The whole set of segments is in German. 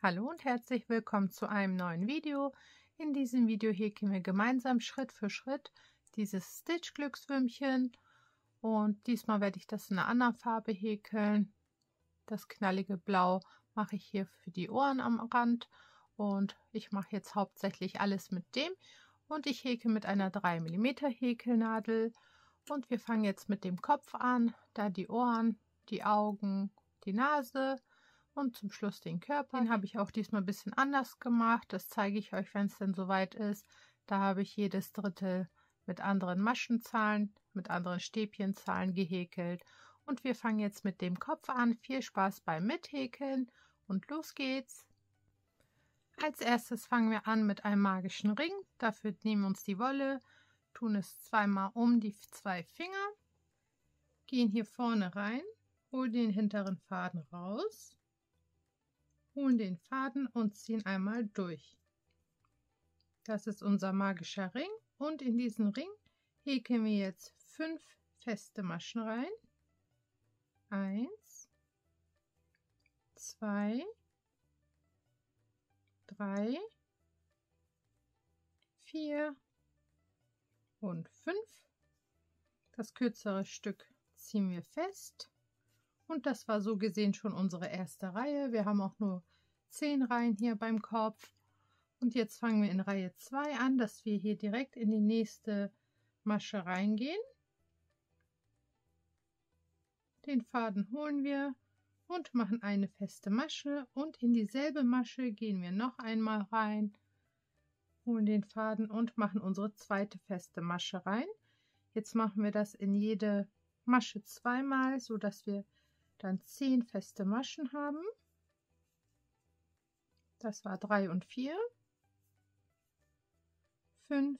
Hallo und herzlich willkommen zu einem neuen Video. In diesem Video häkeln wir gemeinsam Schritt für Schritt dieses Stitch-Glückswürmchen. Und diesmal werde ich das in einer anderen Farbe häkeln. Das knallige Blau mache ich hier für die Ohren am Rand. Und ich mache jetzt hauptsächlich alles mit dem. Und ich häkel mit einer 3 mm Häkelnadel. Und wir fangen jetzt mit dem Kopf an, da die Ohren, die Augen, die Nase und zum Schluss den Körper. Den habe ich auch diesmal ein bisschen anders gemacht. Das zeige ich euch, wenn es denn soweit ist. Da habe ich jedes Drittel mit anderen Maschenzahlen, mit anderen Stäbchenzahlen gehäkelt. Und wir fangen jetzt mit dem Kopf an. Viel Spaß beim Mithäkeln und los geht's! Als erstes fangen wir an mit einem magischen Ring. Dafür nehmen wir uns die Wolle, tun es zweimal um die 2 Finger, gehen hier vorne rein, holen den hinteren Faden raus, holen den Faden und ziehen einmal durch. Das ist unser magischer Ring und in diesen Ring häkeln wir jetzt 5 feste Maschen rein. 1, 2, 3, 4 und 5. Das kürzere Stück ziehen wir fest. Und das war so gesehen schon unsere erste Reihe. Wir haben auch nur 10 Reihen hier beim Kopf. Und jetzt fangen wir in Reihe 2 an, dass wir hier direkt in die nächste Masche reingehen. Den Faden holen wir und machen eine feste Masche. Und in dieselbe Masche gehen wir noch einmal rein, holen den Faden und machen unsere zweite feste Masche rein. Jetzt machen wir das in jede Masche zweimal, so dass wir dann 10 feste Maschen haben. Das war 3 und 4, 5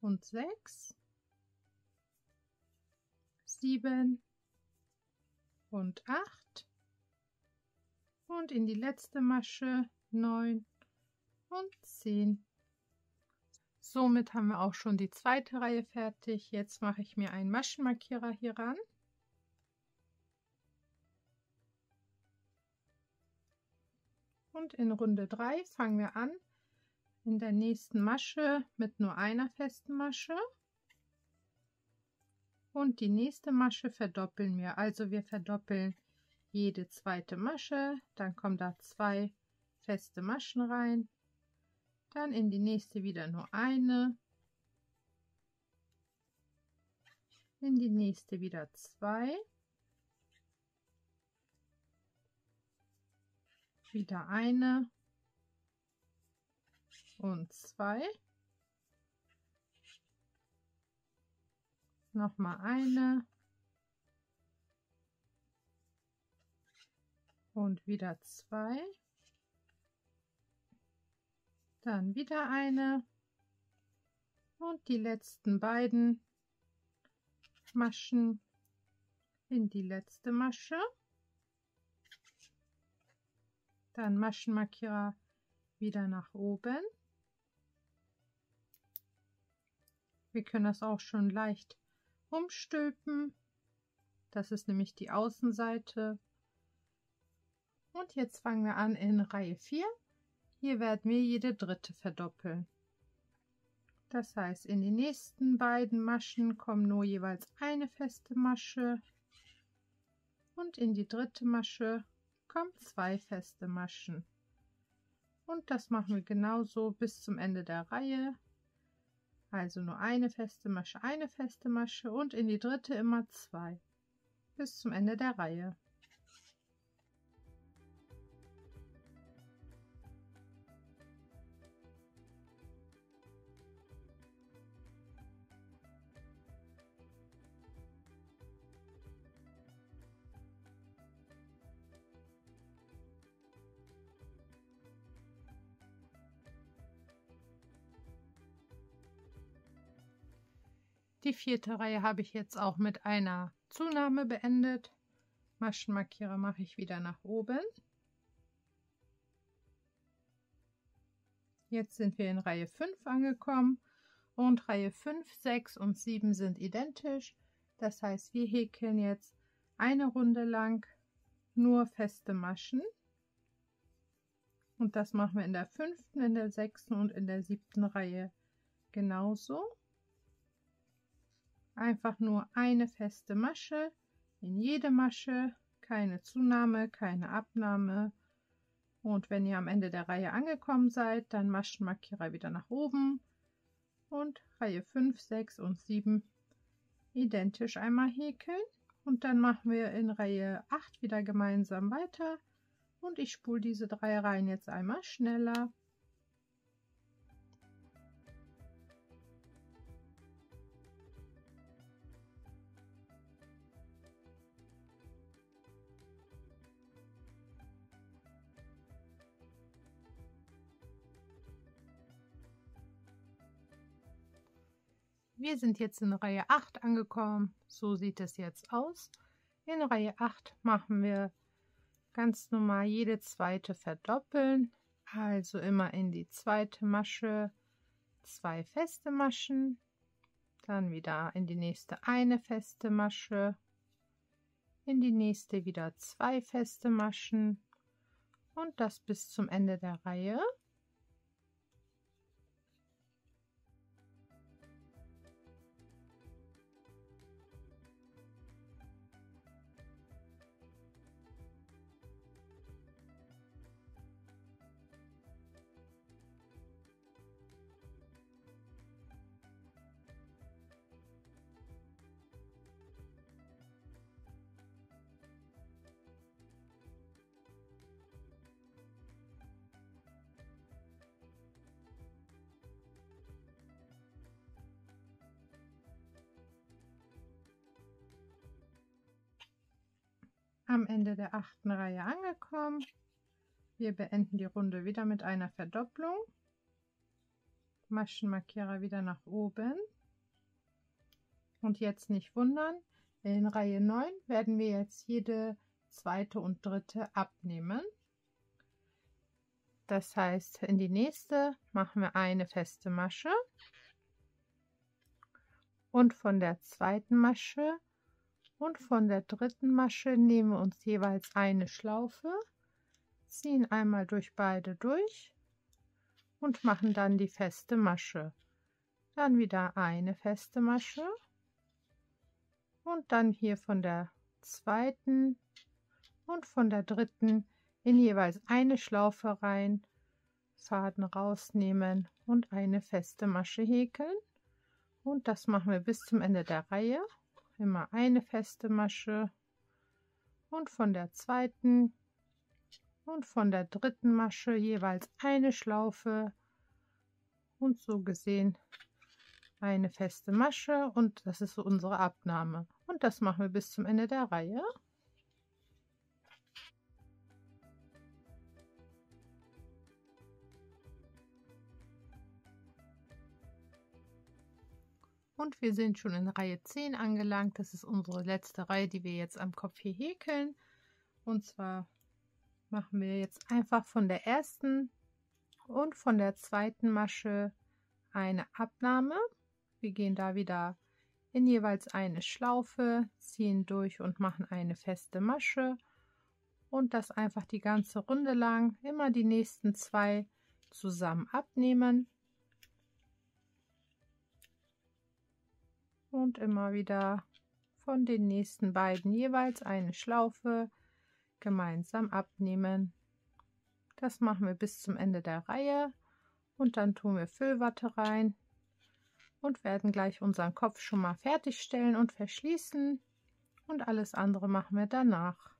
und 6, 7 und 8 und in die letzte Masche 9 und 10. Somit haben wir auch schon die zweite Reihe fertig. Jetzt mache ich mir einen Maschenmarkierer hier ran. Und in Runde 3 fangen wir an in der nächsten Masche mit nur einer festen Masche. Und die nächste Masche verdoppeln wir. Also wir verdoppeln jede zweite Masche. Dann kommen da 2 feste Maschen rein. Dann in die nächste wieder nur eine. In die nächste wieder 2. Wieder eine und 2, nochmal eine und wieder 2, dann wieder eine und die letzten beiden Maschen in die letzte Masche. Dann Maschenmarkierer wieder nach oben. Wir können das auch schon leicht umstülpen. Das ist nämlich die Außenseite. Und jetzt fangen wir an in Reihe 4. Hier werden wir jede dritte verdoppeln. Das heißt, in die nächsten beiden Maschen kommen nur jeweils eine feste Masche. Und in die dritte Masche kommen 2 feste Maschen. Und das machen wir genauso bis zum Ende der Reihe. Also nur eine feste Masche und in die dritte immer 2. Bis zum Ende der Reihe. Die 4. Reihe habe ich jetzt auch mit einer Zunahme beendet. Maschenmarkierer mache ich wieder nach oben. Jetzt sind wir in Reihe 5 angekommen und Reihe 5, 6 und 7 sind identisch. Das heißt, wir häkeln jetzt eine Runde lang nur feste Maschen. Und das machen wir in der 5., in der 6. und in der 7. Reihe genauso. Einfach nur eine feste Masche in jede Masche, keine Zunahme, keine Abnahme. Und wenn ihr am Ende der Reihe angekommen seid, dann Maschenmarkierer wieder nach oben und Reihe 5, 6 und 7 identisch einmal häkeln. Und dann machen wir in Reihe 8 wieder gemeinsam weiter. Und ich spule diese 3 Reihen jetzt einmal schneller. Wir sind jetzt in Reihe 8 angekommen. So sieht es jetzt aus. In Reihe 8 machen wir ganz normal jede zweite verdoppeln. Also immer in die zweite Masche 2 feste Maschen. Dann wieder in die nächste eine feste Masche. In die nächste wieder 2 feste Maschen. Und das bis zum Ende der Reihe. Am Ende der 8. Reihe angekommen. Wir beenden die Runde wieder mit einer Verdopplung. Maschenmarkierer wieder nach oben. Und jetzt nicht wundern, in Reihe 9 werden wir jetzt jede zweite und dritte abnehmen. Das heißt, in die nächste machen wir eine feste Masche. Und von der zweiten Masche und von der dritten Masche nehmen wir uns jeweils eine Schlaufe, ziehen einmal durch beide durch und machen dann die feste Masche. Dann wieder eine feste Masche und dann hier von der zweiten und von der dritten in jeweils eine Schlaufe rein, Faden rausnehmen und eine feste Masche häkeln. Und das machen wir bis zum Ende der Reihe. Immer eine feste Masche und von der zweiten und von der dritten Masche jeweils eine Schlaufe und so gesehen eine feste Masche, und das ist so unsere Abnahme. Und das machen wir bis zum Ende der Reihe. Und wir sind schon in Reihe 10 angelangt. Das ist unsere letzte Reihe, die wir jetzt am Kopf hier häkeln. Und zwar machen wir jetzt einfach von der ersten und von der zweiten Masche eine Abnahme. Wir gehen da wieder in jeweils eine Schlaufe, ziehen durch und machen eine feste Masche. Und das einfach die ganze Runde lang, immer die nächsten 2 zusammen abnehmen. Und immer wieder von den nächsten beiden jeweils eine Schlaufe gemeinsam abnehmen. Das machen wir bis zum Ende der Reihe und dann tun wir Füllwatte rein und werden gleich unseren Kopf schon mal fertigstellen und verschließen, und alles andere machen wir danach.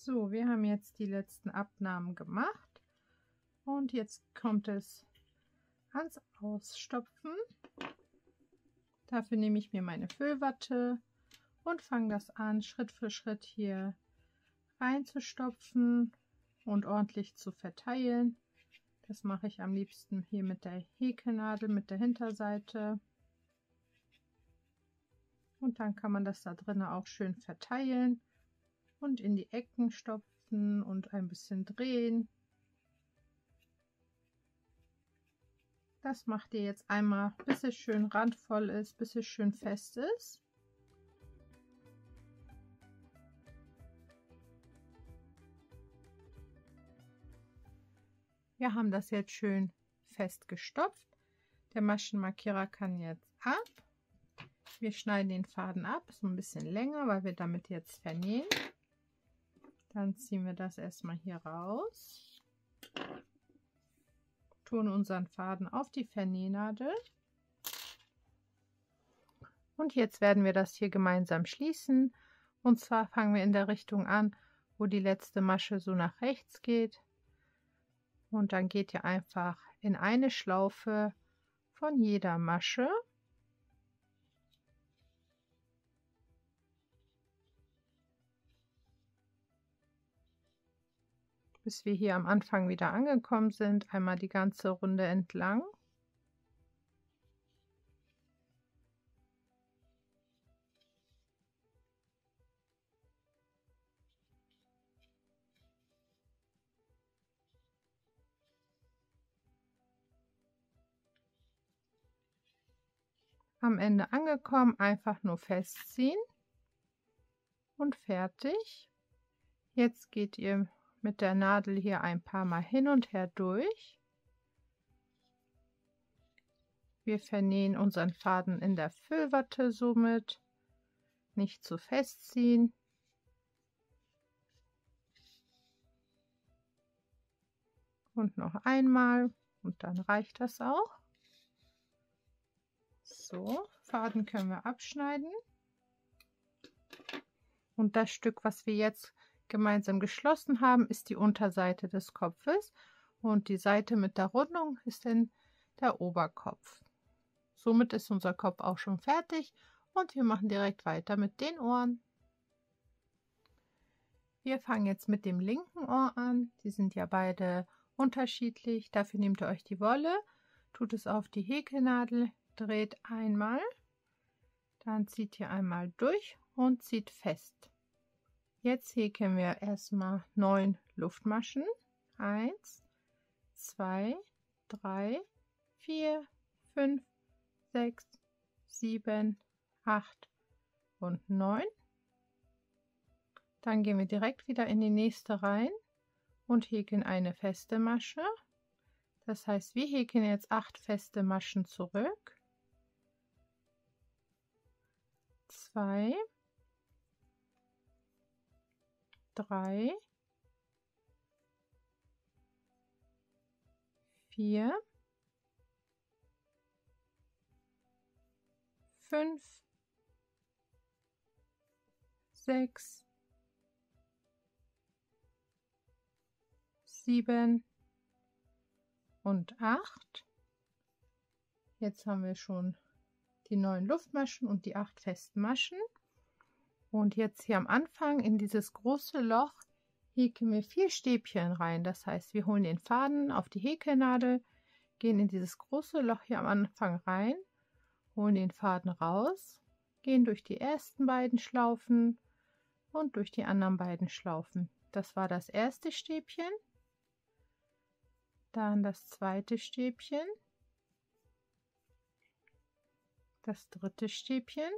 So, wir haben jetzt die letzten Abnahmen gemacht und jetzt kommt es ans Ausstopfen. Dafür nehme ich mir meine Füllwatte und fange das an, Schritt für Schritt hier reinzustopfen und ordentlich zu verteilen. Das mache ich am liebsten hier mit der Häkelnadel, mit der Hinterseite. Und dann kann man das da drinnen auch schön verteilen und in die Ecken stopfen und ein bisschen drehen. Das macht ihr jetzt einmal, bis es schön randvoll ist, bis es schön fest ist. Wir haben das jetzt schön fest gestopft. Der Maschenmarkierer kann jetzt ab. Wir schneiden den Faden ab, ist ein bisschen länger, weil wir damit jetzt vernähen. Dann ziehen wir das erstmal hier raus. Tun unseren Faden auf die Vernähnadel. Und jetzt werden wir das hier gemeinsam schließen. Und zwar fangen wir in der Richtung an, wo die letzte Masche so nach rechts geht. Und dann geht ihr einfach in eine Schlaufe von jeder Masche. Bis wir hier am Anfang wieder angekommen sind, einmal die ganze Runde entlang. Am Ende angekommen, einfach nur festziehen und fertig. Jetzt geht ihr mit der Nadel hier ein paar Mal hin und her durch. Wir vernähen unseren Faden in der Füllwatte somit. Nicht zu festziehen. Und noch einmal und dann reicht das auch. So, Faden können wir abschneiden. Und das Stück, was wir jetzt gemeinsam geschlossen haben, ist die Unterseite des Kopfes. Und die Seite mit der Rundung ist dann der Oberkopf. Somit ist unser Kopf auch schon fertig und wir machen direkt weiter mit den Ohren. Wir fangen jetzt mit dem linken Ohr an. Die sind ja beide unterschiedlich. Dafür nehmt ihr euch die Wolle, tut es auf die Häkelnadel, dreht einmal, dann zieht ihr einmal durch und zieht fest. Jetzt häkeln wir erstmal 9 Luftmaschen. 1, 2, 3, 4, 5, 6, 7, 8 und 9. Dann gehen wir direkt wieder in die nächste rein und häkeln eine feste Masche. Das heißt, wir häkeln jetzt 8 feste Maschen zurück. 2, 3, 4, 5, 6, 7 und 8. Jetzt haben wir schon die 9 Luftmaschen und die 8 festen Maschen. Und jetzt hier am Anfang in dieses große Loch häkeln wir 4 Stäbchen rein. Das heißt, wir holen den Faden auf die Häkelnadel, gehen in dieses große Loch hier am Anfang rein, holen den Faden raus, gehen durch die ersten beiden Schlaufen und durch die anderen beiden Schlaufen. Das war das erste Stäbchen, dann das zweite Stäbchen, das dritte Stäbchen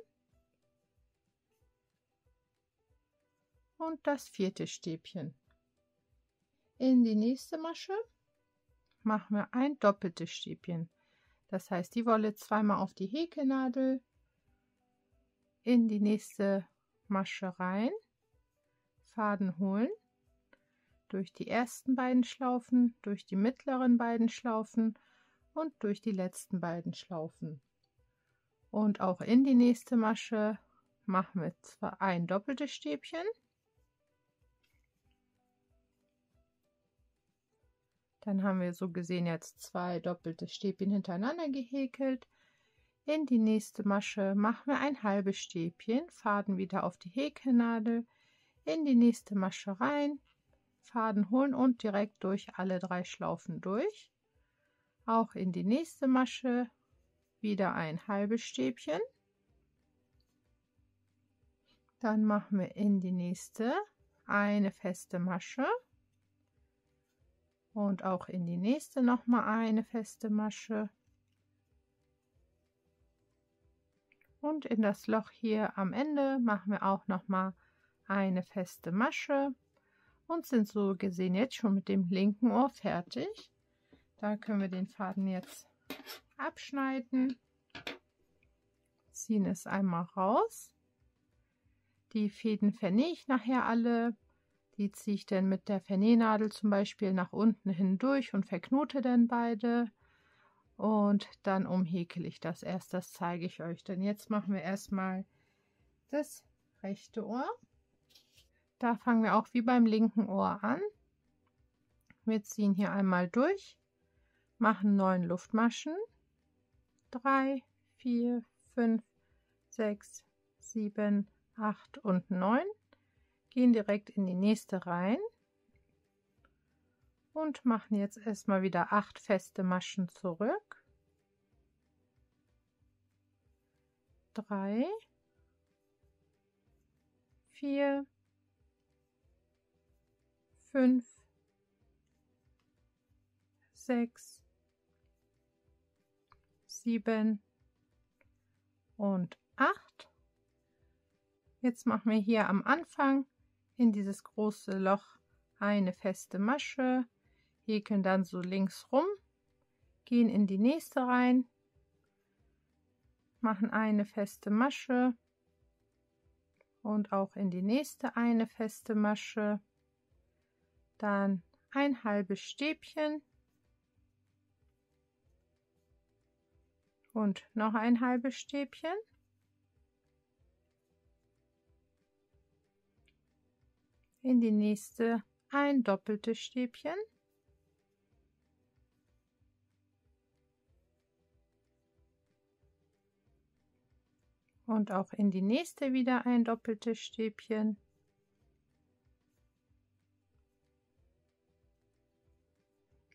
und das vierte Stäbchen. In die nächste Masche machen wir ein doppeltes Stäbchen. Das heißt, die Wolle zweimal auf die Häkelnadel, in die nächste Masche rein, Faden holen, durch die ersten beiden Schlaufen, durch die mittleren beiden Schlaufen und durch die letzten beiden Schlaufen. Und auch in die nächste Masche machen wir zwar ein doppeltes Stäbchen. Dann haben wir so gesehen jetzt 2 doppelte Stäbchen hintereinander gehäkelt. In die nächste Masche machen wir ein halbes Stäbchen, Faden wieder auf die Häkelnadel, in die nächste Masche rein, Faden holen und direkt durch alle 3 Schlaufen durch. Auch in die nächste Masche wieder ein halbes Stäbchen. Dann machen wir in die nächste eine feste Masche und auch in die nächste noch mal eine feste Masche und in das Loch hier am Ende machen wir auch noch mal eine feste Masche und sind so gesehen jetzt schon mit dem linken Ohr fertig. Da können wir den Faden jetzt abschneiden, ziehen es einmal raus. Die Fäden vernähe ich nachher alle. Die ziehe ich dann mit der Vernähnadel zum Beispiel nach unten hindurch und verknote dann beide. Und dann umhäkle ich das erst. Das zeige ich euch. Denn jetzt machen wir erstmal das rechte Ohr. Da fangen wir auch wie beim linken Ohr an. Wir ziehen hier einmal durch, machen 9 Luftmaschen. 3, 4, 5, 6, 7, 8 und 9. Gehen direkt in die nächste rein und machen jetzt erstmal wieder 8 feste Maschen zurück. 3, 4, 5, 6, 7 und 8. Jetzt machen wir hier am Anfang in dieses große Loch eine feste Masche, häkeln dann so links rum, gehen in die nächste rein, machen eine feste Masche und auch in die nächste eine feste Masche, dann ein halbes Stäbchen und noch ein halbes Stäbchen. In die nächste ein doppeltes Stäbchen und auch in die nächste wieder ein doppeltes Stäbchen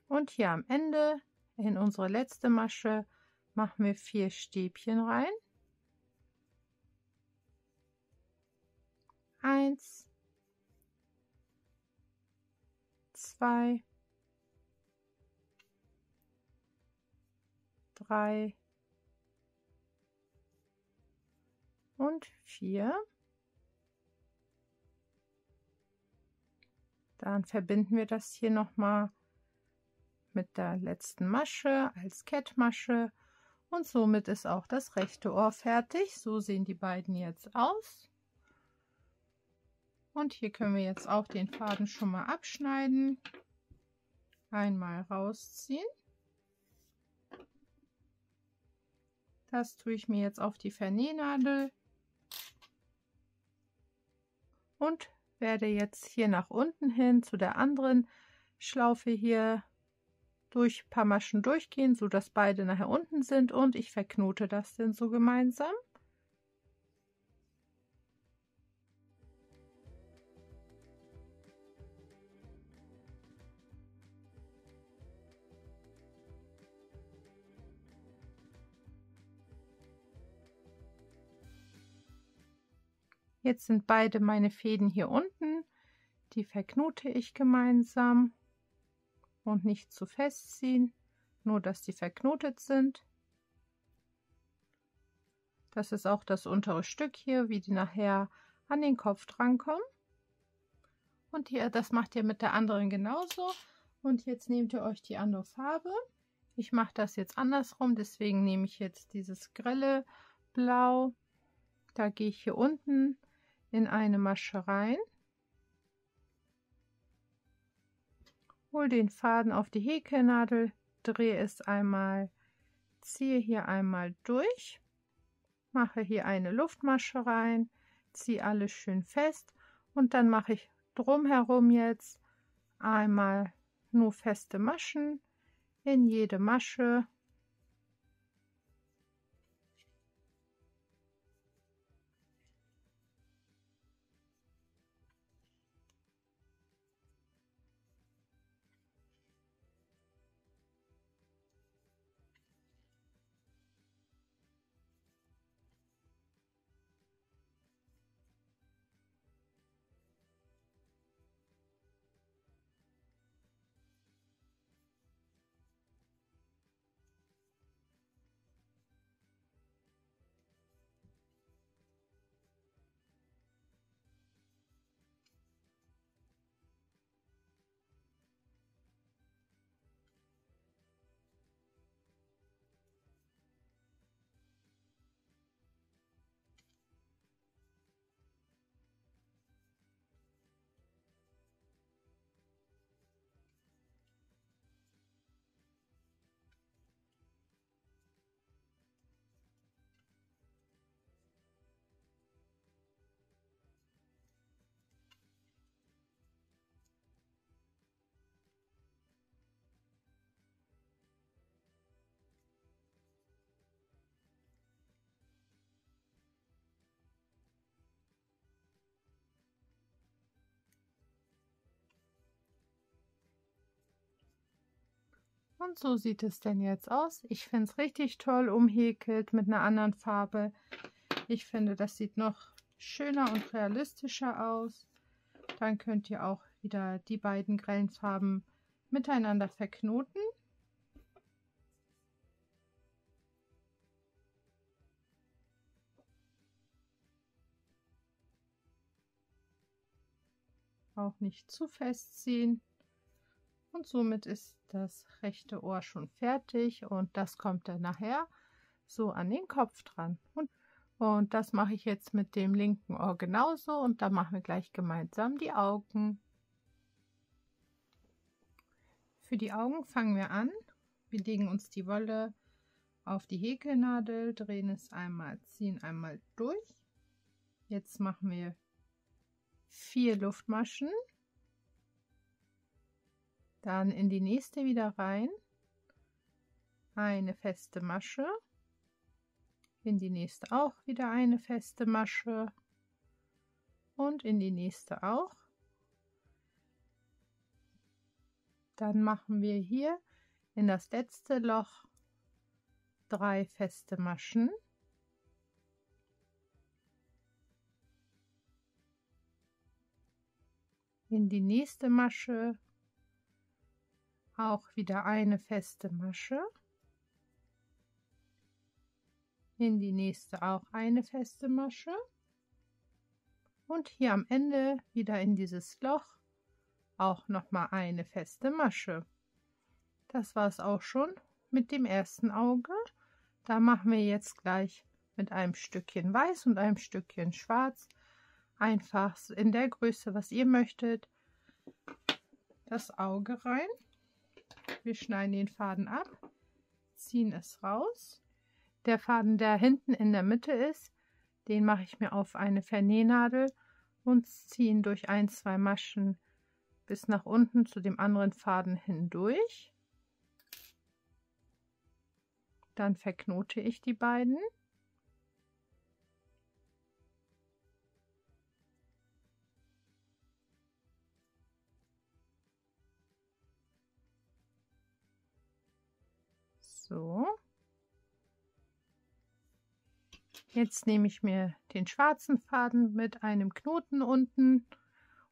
und hier am Ende in unsere letzte Masche machen wir 4 Stäbchen rein. 1, 2, 3 und 4. Dann verbinden wir das hier noch mal mit der letzten Masche als Kettmasche und somit ist auch das rechte Ohr fertig. So sehen die beiden jetzt aus. Und hier können wir jetzt auch den Faden schon mal abschneiden. Einmal rausziehen. Das tue ich mir jetzt auf die Vernähnadel und werde jetzt hier nach unten hin zu der anderen Schlaufe hier durch ein paar Maschen durchgehen, so dass beide nachher unten sind und ich verknote das dann so gemeinsam. Jetzt sind beide meine Fäden hier unten, die verknote ich gemeinsam und nicht zu fest ziehen, nur dass die verknotet sind. Das ist auch das untere Stück hier, wie die nachher an den Kopf drankommen. Und hier, das macht ihr mit der anderen genauso. Und jetzt nehmt ihr euch die andere Farbe. Ich mache das jetzt andersrum, deswegen nehme ich jetzt dieses grelle Blau. Da gehe ich hier unten in eine Masche rein, hole den Faden auf die Häkelnadel, drehe es einmal, ziehe hier einmal durch, mache hier eine Luftmasche rein, ziehe alles schön fest und dann mache ich drumherum jetzt einmal nur feste Maschen in jede Masche. Und so sieht es denn jetzt aus. Ich finde es richtig toll umhäkelt mit einer anderen Farbe. Ich finde, das sieht noch schöner und realistischer aus. Dann könnt ihr auch wieder die beiden grellen Farben miteinander verknoten. Auch nicht zu festziehen. Und somit ist das rechte Ohr schon fertig und das kommt dann nachher so an den Kopf dran. Und das mache ich jetzt mit dem linken Ohr genauso und da machen wir gleich gemeinsam die Augen. Für die Augen fangen wir an. Wir legen uns die Wolle auf die Häkelnadel, drehen es einmal, ziehen einmal durch. Jetzt machen wir 4 Luftmaschen. Dann in die nächste wieder rein, eine feste Masche, in die nächste auch wieder eine feste Masche und in die nächste auch. Dann machen wir hier in das letzte Loch 3 feste Maschen. In die nächste Masche auch wieder eine feste Masche, in die nächste auch eine feste Masche und hier am Ende wieder in dieses Loch auch noch mal eine feste Masche. Das war es auch schon mit dem ersten Auge. Da machen wir jetzt gleich mit einem Stückchen Weiß und einem Stückchen Schwarz, einfach in der Größe, was ihr möchtet, das Auge rein. Wir schneiden den Faden ab, ziehen es raus. Der Faden, der hinten in der Mitte ist, den mache ich mir auf eine Vernähnadel und ziehe ihn durch 1, 2 Maschen bis nach unten zu dem anderen Faden hindurch. Dann verknote ich die beiden. So. Jetzt nehme ich mir den schwarzen Faden mit einem Knoten unten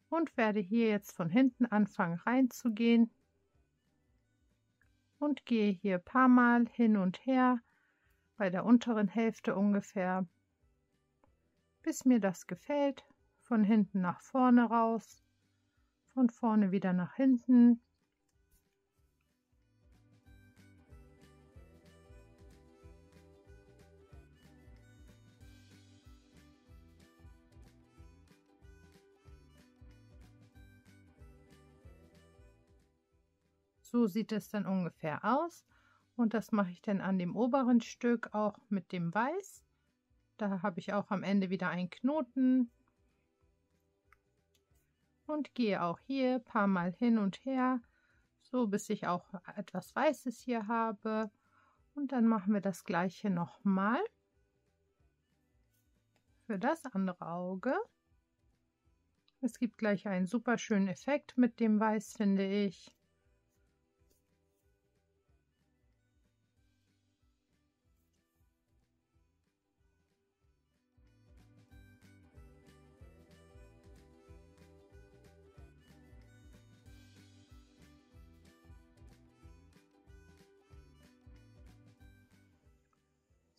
und werde hier jetzt von hinten anfangen reinzugehen und gehe hier ein paar Mal hin und her bei der unteren Hälfte ungefähr, bis mir das gefällt. Von hinten nach vorne raus, von vorne wieder nach hinten. So sieht es dann ungefähr aus und das mache ich dann an dem oberen Stück auch mit dem Weiß. Da habe ich auch am Ende wieder einen Knoten und gehe auch hier ein paar Mal hin und her, so bis ich auch etwas Weißes hier habe. Und dann machen wir das gleiche nochmal für das andere Auge. Es gibt gleich einen super schönen Effekt mit dem Weiß, finde ich.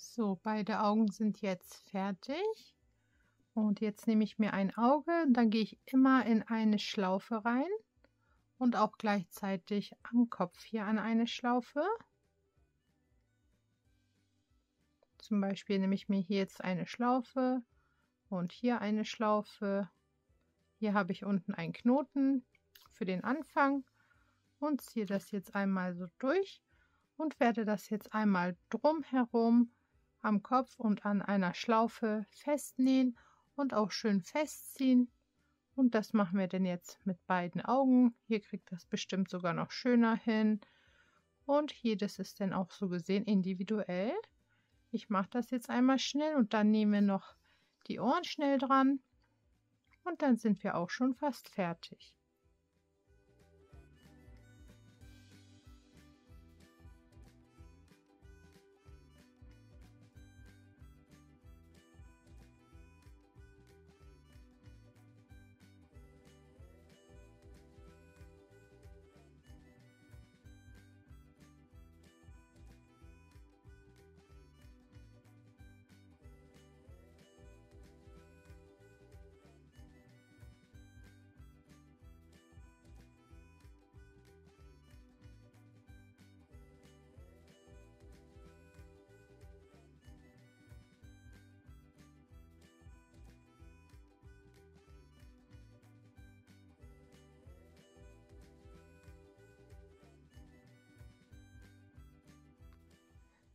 So, beide Augen sind jetzt fertig. Und jetzt nehme ich mir ein Auge, dann gehe ich immer in eine Schlaufe rein und auch gleichzeitig am Kopf hier an eine Schlaufe. Zum Beispiel nehme ich mir hier jetzt eine Schlaufe und hier eine Schlaufe. Hier habe ich unten einen Knoten für den Anfang und ziehe das jetzt einmal so durch und werde das jetzt einmal drumherum am Kopf und an einer Schlaufe festnähen und auch schön festziehen. Und das machen wir denn jetzt mit beiden Augen. Hier kriegt das bestimmt sogar noch schöner hin. Und jedes ist dann auch so gesehen individuell. Ich mache das jetzt einmal schnell und dann nehmen wir noch die Ohren schnell dran. Und dann sind wir auch schon fast fertig.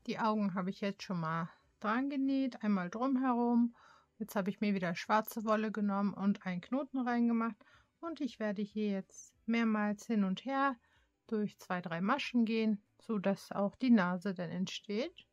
Die Augen habe ich jetzt schon mal dran genäht, einmal drumherum. Jetzt habe ich mir wieder schwarze Wolle genommen und einen Knoten reingemacht. Und ich werde hier jetzt mehrmals hin und her durch 2, 3 Maschen gehen, so dass auch die Nase dann entsteht.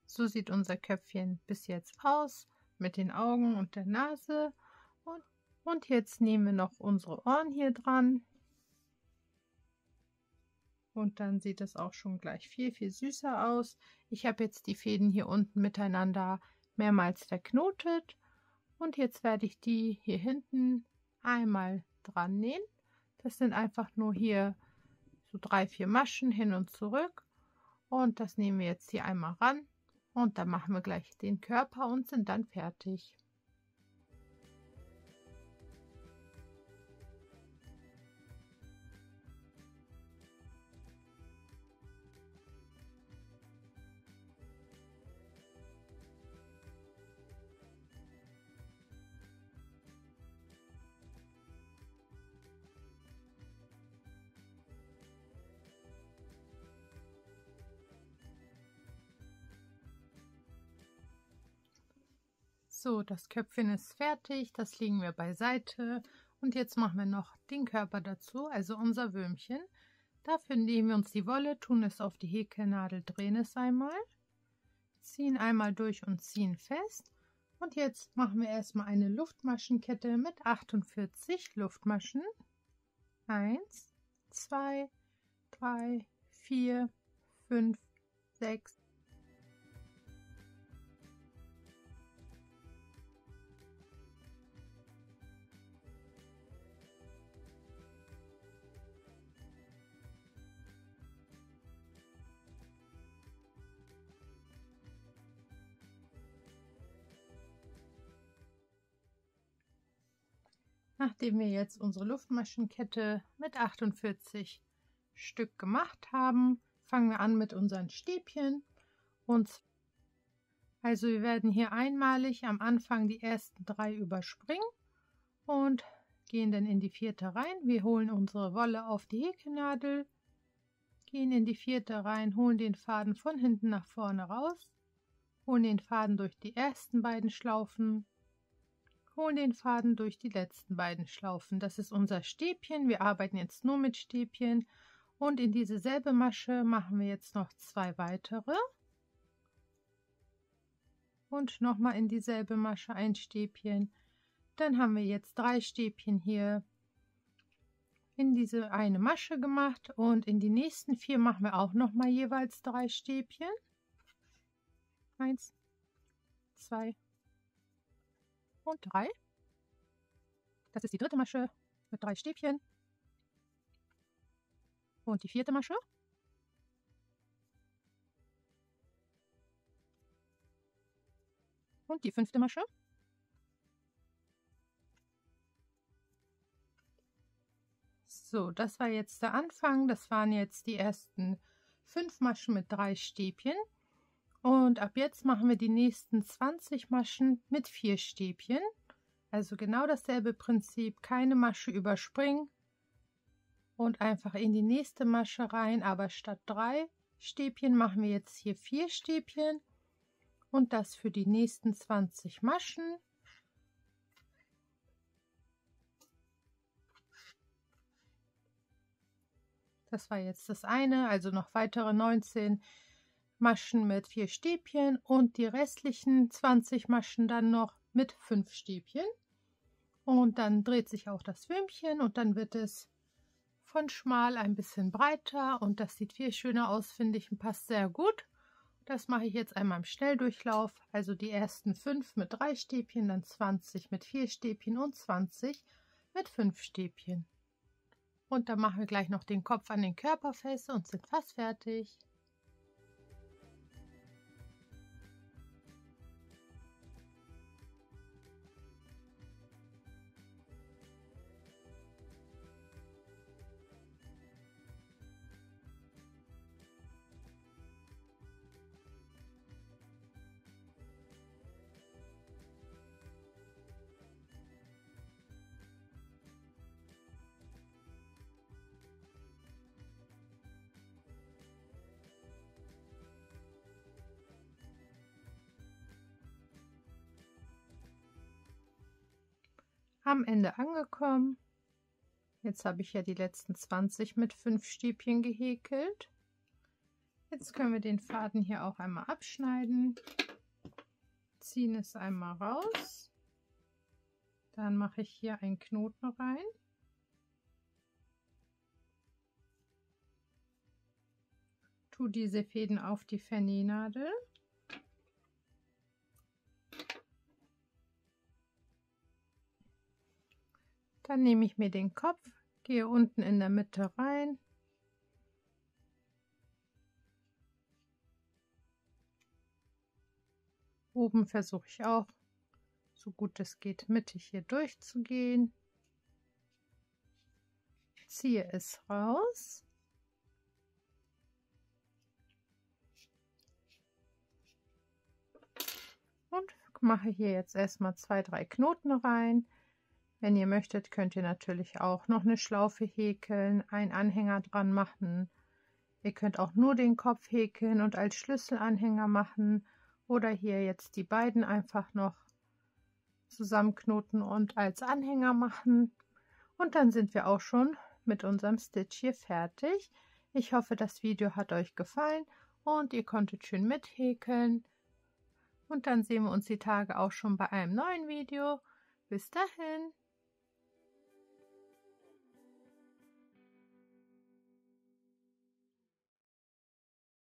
So sieht unser Köpfchen bis jetzt aus, mit den Augen und der Nase. Und jetzt nehmen wir noch unsere Ohren hier dran. Und dann sieht es auch schon gleich viel, viel süßer aus. Ich habe jetzt die Fäden hier unten miteinander mehrmals verknotet. Und jetzt werde ich die hier hinten einmal dran nähen. Das sind einfach nur hier so 3, 4 Maschen hin und zurück. Und das nehmen wir jetzt hier einmal ran. Und dann machen wir gleich den Körper und sind dann fertig. So, das Köpfchen ist fertig, das legen wir beiseite und jetzt machen wir noch den Körper dazu, also unser Würmchen. Dafür nehmen wir uns die Wolle, tun es auf die Häkelnadel, drehen es einmal, ziehen einmal durch und ziehen fest. Und jetzt machen wir erstmal eine Luftmaschenkette mit 48 Luftmaschen. 1, 2, 3, 4, 5, 6. Nachdem wir jetzt unsere Luftmaschenkette mit 48 Stück gemacht haben, fangen wir an mit unseren Stäbchen. Also wir werden hier einmalig am Anfang die ersten 3 überspringen und gehen dann in die 4. rein. Wir holen unsere Wolle auf die Häkelnadel, gehen in die 4. rein, holen den Faden von hinten nach vorne raus, holen den Faden durch die ersten beiden Schlaufen, holen den Faden durch die letzten beiden Schlaufen. Das ist unser Stäbchen. Wir arbeiten jetzt nur mit Stäbchen und in diese selbe Masche machen wir jetzt noch 2 weitere und nochmal in dieselbe Masche ein Stäbchen. Dann haben wir jetzt 3 Stäbchen hier in diese eine Masche gemacht und in die nächsten 4 machen wir auch nochmal jeweils 3 Stäbchen. 1, 2 und 3. Das ist die 3. Masche mit 3 Stäbchen. Und die 4. Masche. Und die 5. Masche. So, das war jetzt der Anfang. Das waren jetzt die ersten 5 Maschen mit 3 Stäbchen. Und ab jetzt machen wir die nächsten 20 Maschen mit 4 Stäbchen. Also genau dasselbe Prinzip, keine Masche überspringen und einfach in die nächste Masche rein, aber statt 3 Stäbchen machen wir jetzt hier 4 Stäbchen und das für die nächsten 20 Maschen. Das war jetzt das eine, also noch weitere 19 Maschen mit 4 Stäbchen und die restlichen 20 Maschen dann noch mit 5 Stäbchen. Und dann dreht sich auch das Würmchen und dann wird es von schmal ein bisschen breiter und das sieht viel schöner aus, finde ich, und passt sehr gut. Das mache ich jetzt einmal im Schnelldurchlauf, also die ersten 5 mit 3 Stäbchen, dann 20 mit 4 Stäbchen und 20 mit 5 Stäbchen. Und dann machen wir gleich noch den Kopf an den Körper fest und sind fast fertig. am Ende angekommen. Jetzt habe ich ja die letzten 20 mit 5 Stäbchen gehäkelt. Jetzt können wir den Faden hier auch einmal abschneiden, ziehen es einmal raus, dann mache ich hier einen Knoten rein, tue diese Fäden auf die Vernähnadel, dann nehme ich mir den Kopf, gehe unten in der Mitte rein, oben versuche ich auch, so gut es geht, mittig hier durchzugehen, ziehe es raus und mache hier jetzt erstmal 2-3 Knoten rein. Wenn ihr möchtet, könnt ihr natürlich auch noch eine Schlaufe häkeln, einen Anhänger dran machen. Ihr könnt auch nur den Kopf häkeln und als Schlüsselanhänger machen oder hier jetzt die beiden einfach noch zusammenknoten und als Anhänger machen. Und dann sind wir auch schon mit unserem Stitch hier fertig. Ich hoffe, das Video hat euch gefallen und ihr konntet schön mithäkeln. Und dann sehen wir uns die Tage auch schon bei einem neuen Video. Bis dahin!